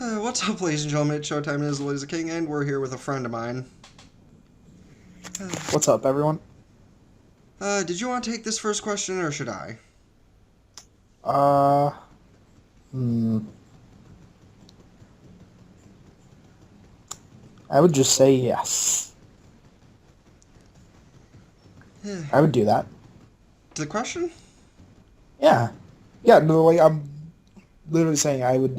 What's up, ladies and gentlemen? It's Showtime. It is Lazy King, and we're here with a friend of mine. What's up, everyone? Did you want to take this first question, or should I? Uh, hmm. I would just say yes. To I would do that. the question? Yeah. Yeah, no, like, I'm literally saying I would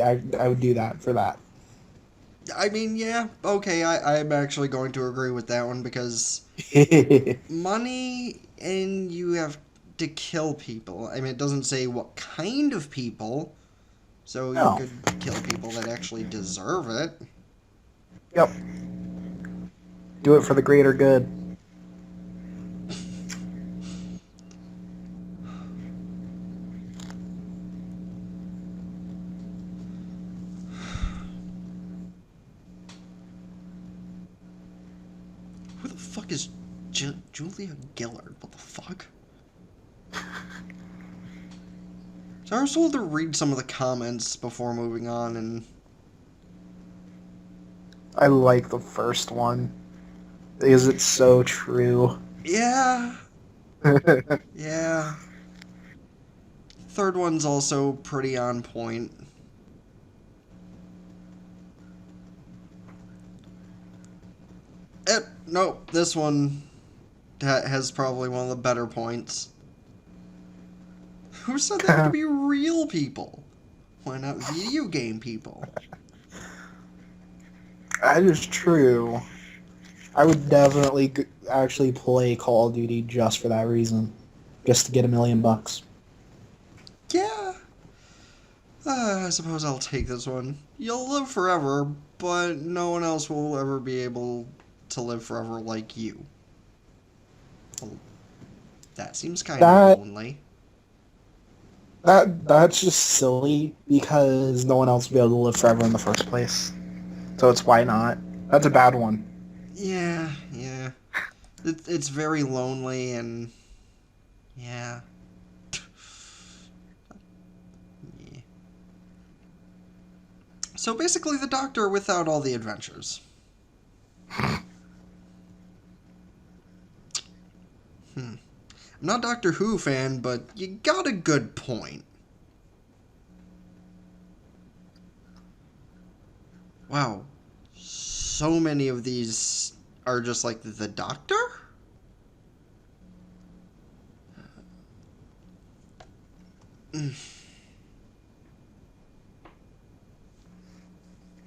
do that for that. I mean, yeah, okay, I'm actually going to agree with that one because money and you have to kill people. I mean, it doesn't say what kind of people, so you No. could kill people that actually deserve it. Yep. Do it for the greater good. Who the fuck is Julia Gillard? What the fuck? So I was told to read some of the comments before moving on, and I like the first one because it's so true. yeah, yeah. Third one's also pretty on point. Nope, this one has probably one of the better points. Who said they have to be real people? Why not video game people? That is true. I would definitely actually play Call of Duty just for that reason. Just to get $1,000,000. Yeah, I suppose I'll take this one. You'll live forever, but no one else will ever be able to live forever like you. Well, that seems kind of That lonely. that's just silly because no one else will be able to live forever in the first place. So it's why not? That's a bad one. Yeah, yeah. It's very lonely and yeah. Yeah. So basically, the Doctor without all the adventures. Hmm. I'm not a Doctor Who fan, but you got a good point. Wow. So many of these are just like the Doctor? It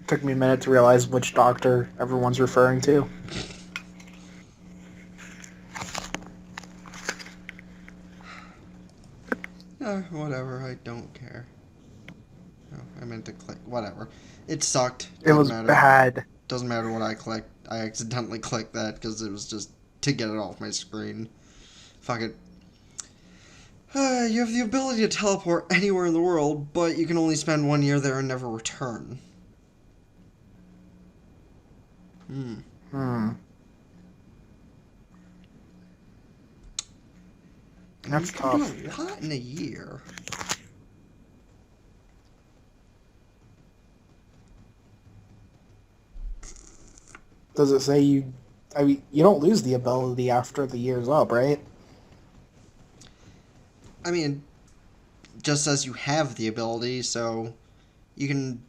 took me a minute to realize which doctor everyone's referring to. Whatever, I don't care. Oh, I meant to click. Whatever. It sucked. It Doesn't was matter. bad. Doesn't matter what I clicked. I accidentally clicked that because it was just to get it off my screen. Fuck it. You have the ability to teleport anywhere in the world, but you can only spend 1 year there and never return. Hmm. Hmm. I mean, you That's can do tough. a lot in a year. Does it say you... I mean, you don't lose the ability after the year's up, right? I mean, just says you have the ability, so you can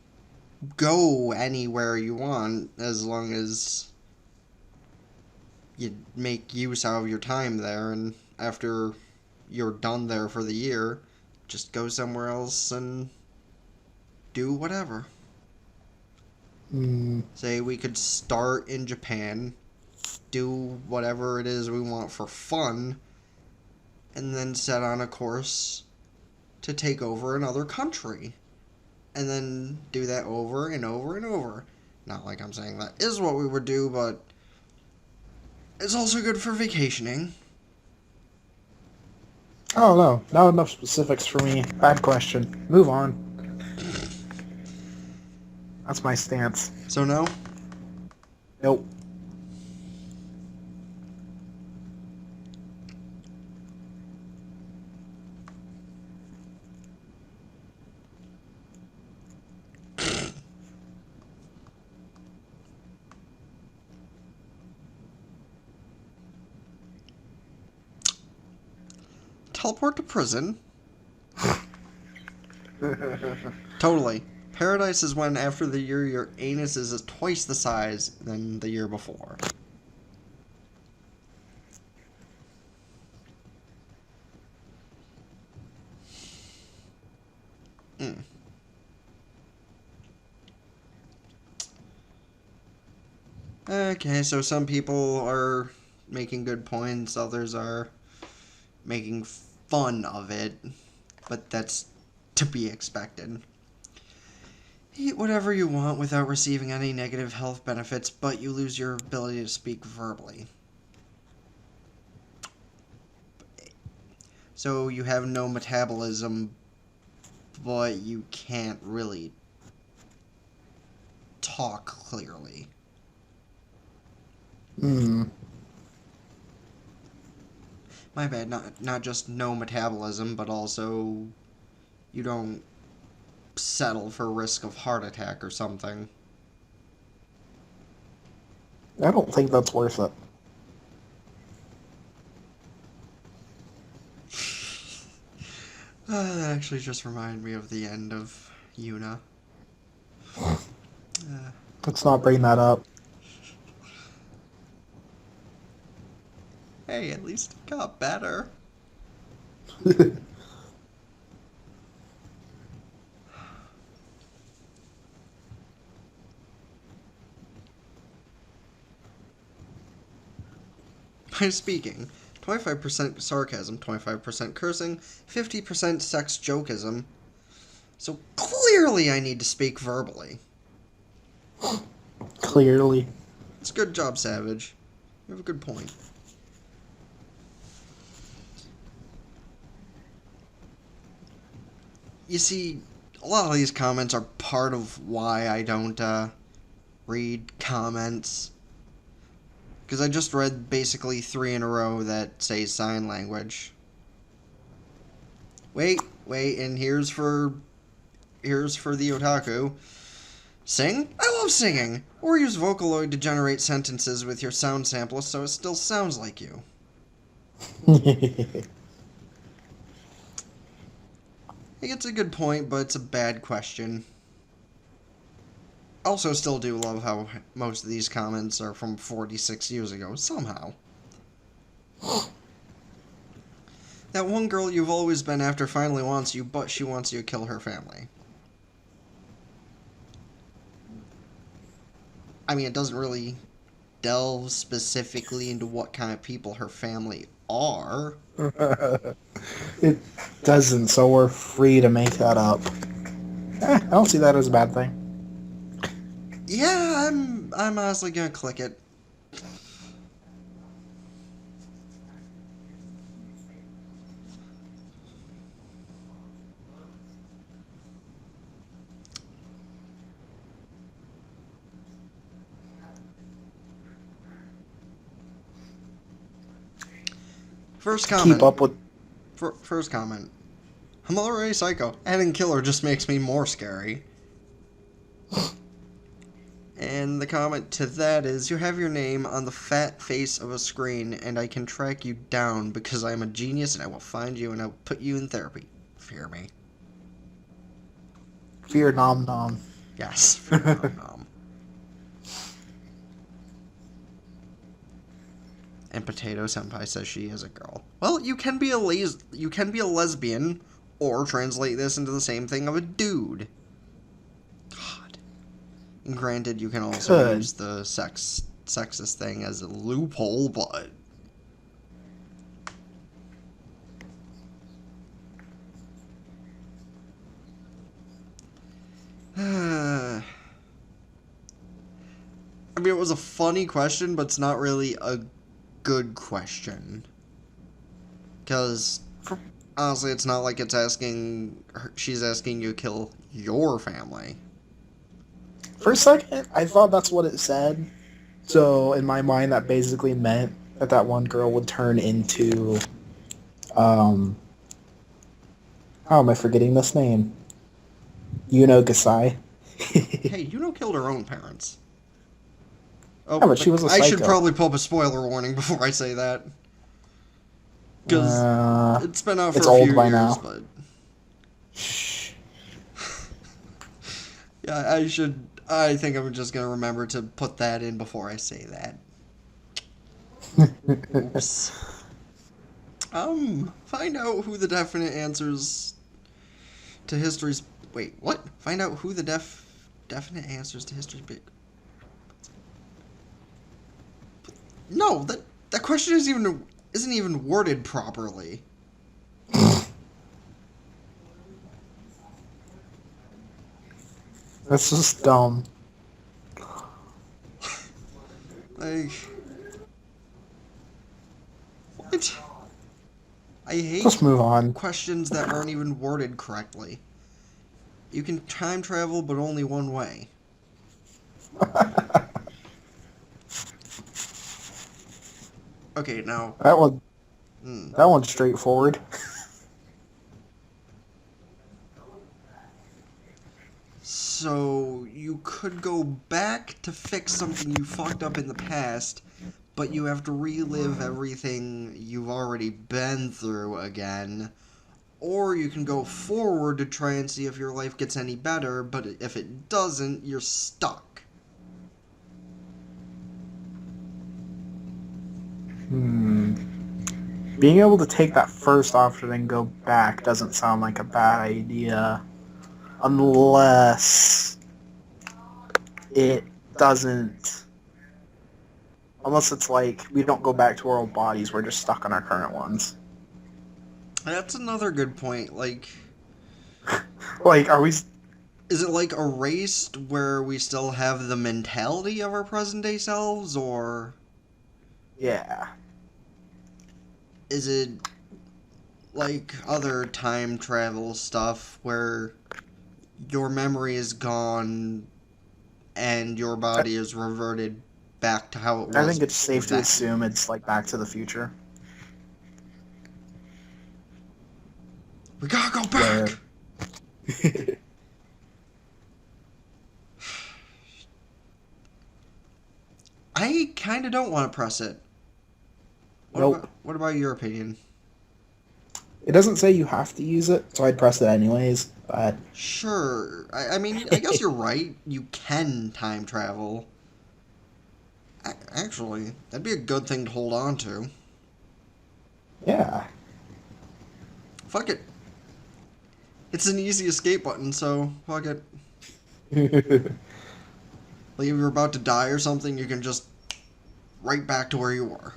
go anywhere you want as long as you make use out of your time there, and after you're done there for the year, just go somewhere else and do whatever. Hmm. Say we could start in Japan, do whatever it is we want for fun, and then set on a course to take over another country. And then do that over and over and over. Not like I'm saying that is what we would do, but it's also good for vacationing. I don't know. Not enough specifics for me. Bad question. Move on. That's my stance. So no? Nope. teleport to prison. Totally. Paradise is when after the year your anus is twice the size than the year before. Mm. Okay, so some people are making good points, others are making fun of it, but that's to be expected. Eat whatever you want without receiving any negative health benefits, but you lose your ability to speak verbally. So you have no metabolism, but you can't really talk clearly. My bad, not just no metabolism, but also you don't settle for risk of heart attack or something. I don't think that's worth it. That actually just reminded me of the end of Yuna. Let's not bring that up. Hey, at least it got better. By speaking, 25% sarcasm, 25% cursing, 50% sex jokeism. So clearly I need to speak verbally. Clearly. It's a good job, Savage. You have a good point. You see, a lot of these comments are part of why I don't read comments. Because I just read basically 3 in a row that say sign language. Wait, and here's for the otaku. Sing? I love singing! Or use Vocaloid to generate sentences with your sound sampler so it still sounds like you. I think it's a good point, but it's a bad question. Also, still do love how most of these comments are from 46 years ago, somehow. That one girl you've always been after finally wants you, but she wants you to kill her family. I mean, it doesn't really delve specifically into what kind of people her family are. It doesn't, so we're free to make that up. I don't see that as a bad thing. Yeah, I'm honestly gonna click it. First comment. Keep up with... First comment. I'm already psycho. Adding killer just makes me more scary. And the comment to that is, you have your name on the fat face of a screen, and I can track you down because I am a genius and I will find you and I will put you in therapy. Fear me. Fear Nom Nom. Yes, fear nom nom. And Potato Senpai says she is a girl. Well, you can be a lesbian, or translate this into the same thing of a dude. God. And granted, you can also use the sexist thing as a loophole, but I mean, it was a funny question, but it's not really a good question. Because, honestly, it's not like she's asking you to kill your family. For a second, I thought that's what it said. So, in my mind, that basically meant that one girl would turn into... how am I forgetting this name? Yuno Gasai. Hey, Yuno killed her own parents. Oh, Yeah, but she was a I should psycho. probably pull up a spoiler warning before I say that. Because it's been out It's for a old few by years, now. but... Yeah, I think I'm just gonna remember to put that in before I say that. Oops. Find out who the definite answers to history's... Wait, what? Find out who the definite answers to history's big... No, that question isn't even worded properly. That's just dumb. Like... What? I hate Just move on. questions that aren't even worded correctly. You can time travel, but only one way. Okay, now... That one's straightforward. So, you could go back to fix something you fucked up in the past, but you have to relive everything you've already been through again. Or you can go forward to try and see if your life gets any better, but if it doesn't, you're stuck. Being able to take that first option and go back doesn't sound like a bad idea. Unless it doesn't... Unless it's like, we don't go back to our old bodies, we're just stuck on our current ones. That's another good point. Like, Are we... is it like erased where we still have the mentality of our present day selves, or... Yeah. Is it like other time travel stuff where your memory is gone and your body is reverted back to how it was? I think it's safe to then? assume it's like Back to the Future. We gotta go back! I kinda don't want to press it. Nope. What about your opinion? It doesn't say you have to use it, so I'd press it anyways, but... Sure. I mean, I guess you're right. You can time travel. Actually, that'd be a good thing to hold on to. Yeah. Fuck it. It's an easy escape button, so fuck it. Like if you're about to die or something, you can just right back to where you were.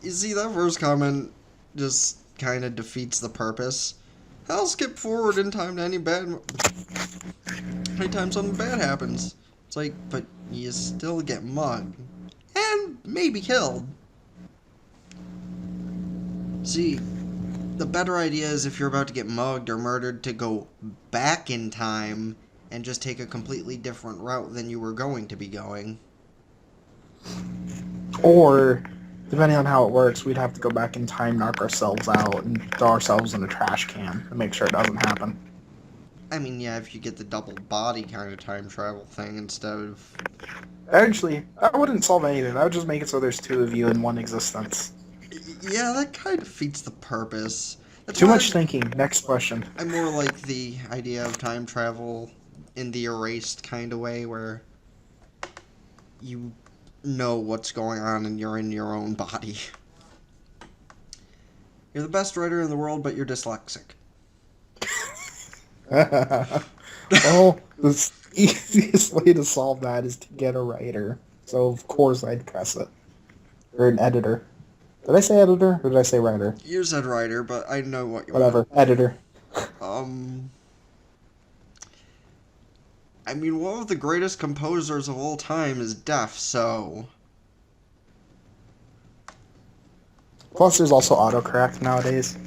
You see, that first comment just kind of defeats the purpose. I'll skip forward in time to anytime something bad happens. It's like, but you still get mugged. And maybe killed. See, the better idea is if you're about to get mugged or murdered to go back in time and just take a completely different route than you were going to be going. Or, depending on how it works, we'd have to go back in time, knock ourselves out, and throw ourselves in a trash can to make sure it doesn't happen. I mean, yeah, if you get the double body kind of time travel thing instead of... Actually, that wouldn't solve anything. That would just make it so there's two of you in one existence. Yeah, that kind of defeats the purpose. That's Too why much thinking. Next question. I more like the idea of time travel in the erased kind of way where you know what's going on and you're in your own body. You're the best writer in the world, but you're dyslexic. Well, the easiest way to solve that is to get a writer. So, of course, I'd press it. Or an editor. Did I say editor, or did I say writer? You said writer, but I know what you Whatever. meant. Editor. I mean, one of the greatest composers of all time is deaf, so... Plus, there's also autocorrect nowadays.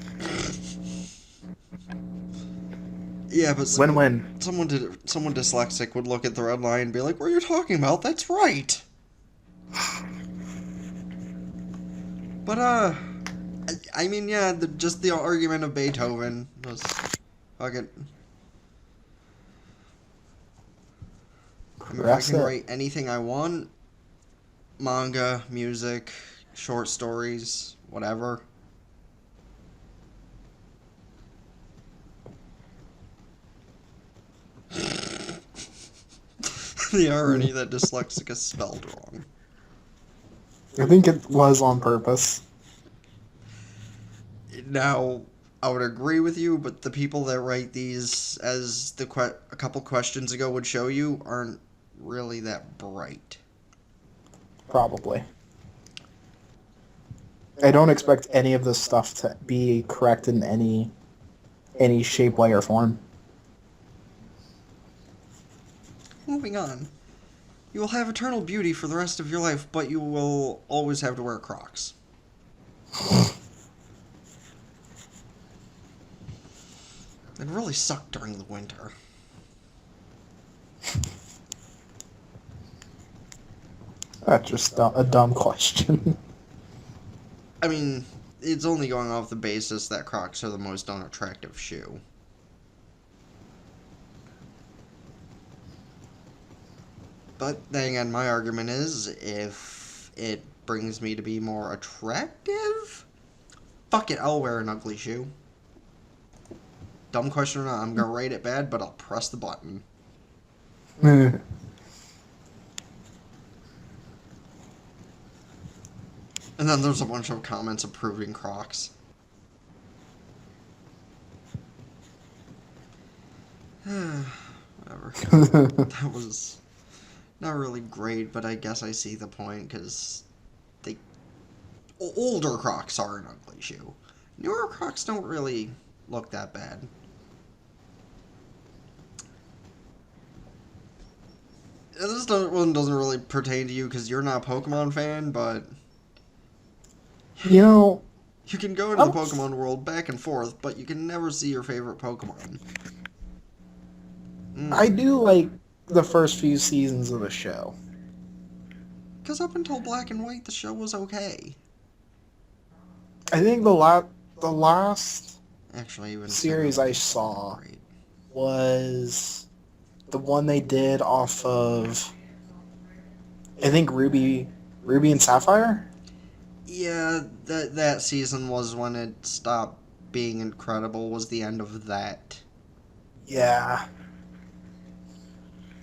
Yeah, but Win-win. someone dyslexic would look at the red line and be like, "What are you talking about? That's right." But I mean, yeah, just the argument of Beethoven was fuck it. I mean, if I That's can it. write anything I want, manga, music, short stories, whatever. The irony that dyslexic is spelled wrong. I think it was on purpose. Now, I would agree with you, but the people that write these, as a couple questions ago would show you, aren't really that bright. Probably. I don't expect any of this stuff to be correct in any shape, way, or form. Moving on. You will have eternal beauty for the rest of your life, but you will always have to wear Crocs. It really suck during the winter. That's just a dumb question. I mean, it's only going off the basis that Crocs are the most unattractive shoe. But then again, my argument is, if it brings me to be more attractive, fuck it, I'll wear an ugly shoe. Dumb question or not, I'm gonna rate it bad, but I'll press the button. And then there's a bunch of comments approving Crocs. Whatever. That was not really great, but I guess I see the point, because older Crocs are an ugly shoe. Newer Crocs don't really look that bad. This one doesn't really pertain to you because you're not a Pokemon fan, but You know, you can go into the Pokemon world back and forth, but you can never see your favorite Pokemon. I do like the first few seasons of the show. Because up until Black and White, the show was okay. I think the last Actually, even series I saw was the one they did off of, I think, Ruby and Sapphire. Yeah, that season was when it stopped being incredible, was the end of that. Yeah.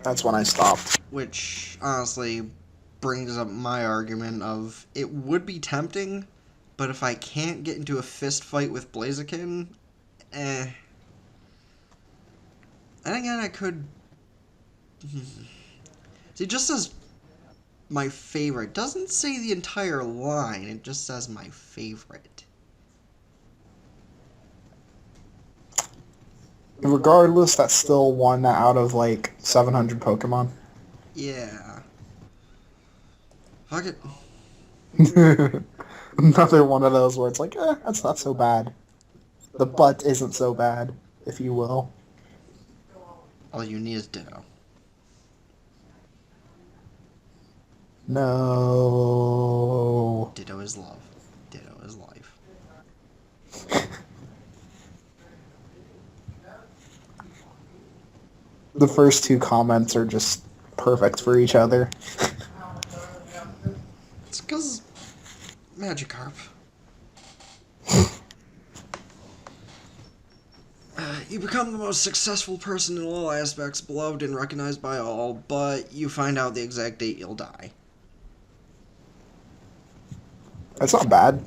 That's when I stopped. Which, honestly, brings up my argument of, it would be tempting, but if I can't get into a fist fight with Blaziken, And again, I could... See, it just says my favorite. It doesn't say the entire line, it just says my favorite. Regardless, that's still one out of like 700 Pokemon. Yeah. Fuck it. Another one of those where it's like, that's not so bad. The butt isn't so bad, if you will. All you need is Ditto. No. Ditto is love. Ditto is life. The first two comments are just perfect for each other. It's because Magikarp. You become the most successful person in all aspects, beloved and recognized by all, but you find out the exact date you'll die. That's not bad.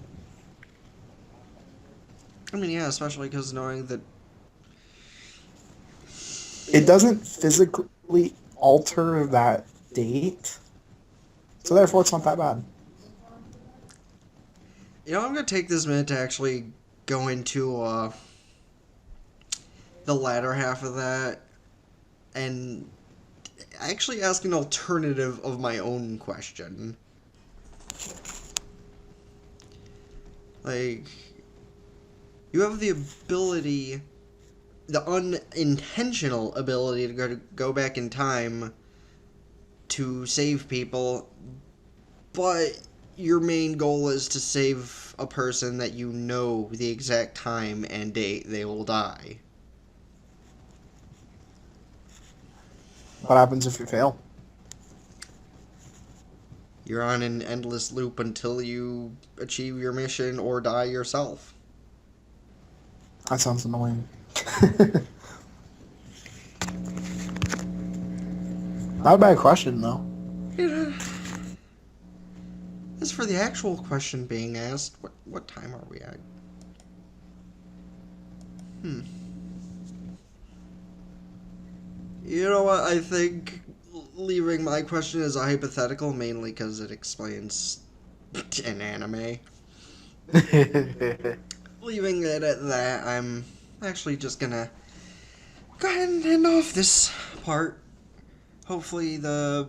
I mean, yeah, especially because knowing that... It doesn't physically alter that date, so therefore it's not that bad. You know, I'm going to take this minute to actually go into the latter half of that and actually ask an alternative of my own question. Like, you have the ability, the unintentional ability to go back in time to save people, but your main goal is to save a person that you know the exact time and date they will die. What happens if you fail? You're on an endless loop until you achieve your mission or die yourself. That sounds annoying. Not a bad question, though. You know, as for the actual question being asked, what time are we at? You know what? I think leaving my question as a hypothetical mainly because it explains an anime. Leaving it at that, I'm actually just gonna go ahead and end off this part. Hopefully the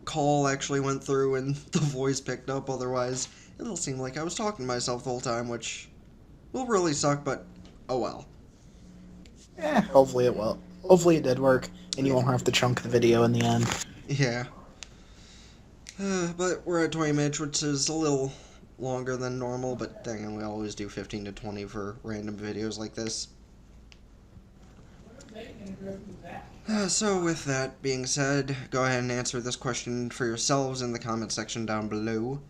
call actually went through and the voice picked up, otherwise it'll seem like I was talking to myself the whole time, which will really suck, but oh well. Hopefully it will. Hopefully it did work, and you won't have to chunk the video in the end. Yeah. But we're at 20 minutes, which is a little longer than normal, but dang it, we always do 15 to 20 for random videos like this. So with that being said, go ahead and answer this question for yourselves in the comment section down below.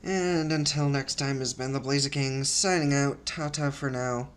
And until next time, has been the Blazer King signing out. Ta-ta for now.